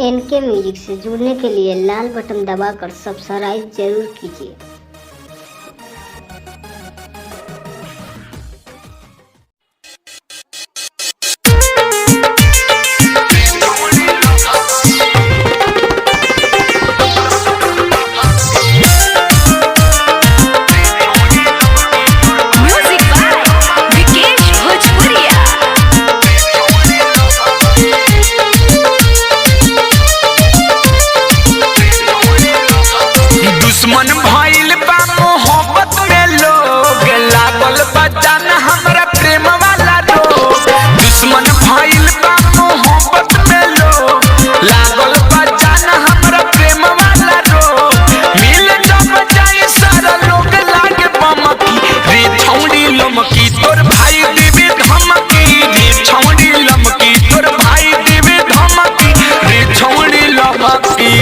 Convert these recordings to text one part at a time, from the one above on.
एनके music से जुड़ने के लिए लाल बटन दबाकर सब्सक्राइब जरूर कीजिए। दुश्मन भइल बा मोहब्बत में लोग लागल बा जान हमरा प्रेम वाला रोग। दुश्मन भइल बा मोहब्बत में लोग लागल बा जान हमरा प्रेम वाला रोग। मिल जब जाए सारा लोग लागे बमकी रे छौड़ी लमकी तोर भाई देवे धमकी रे छौड़ी लमकी तोर भाई देवे धमकी रे छौड़ी लमकी।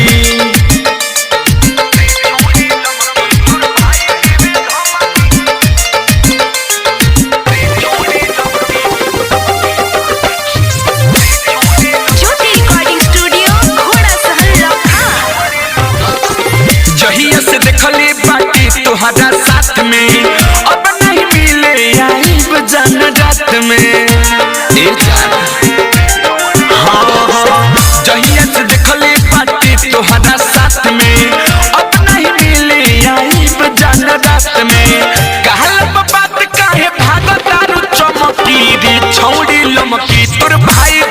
तोहरा साथ में अब नहीं मिले आइब जान रात में जहिया से देखले बाटी तोहरा साथ में अब नहीं मिले आइब जान रात में। कहल बात काहे भागत दारू चमकी रे छौड़ी लमकी तोर भाई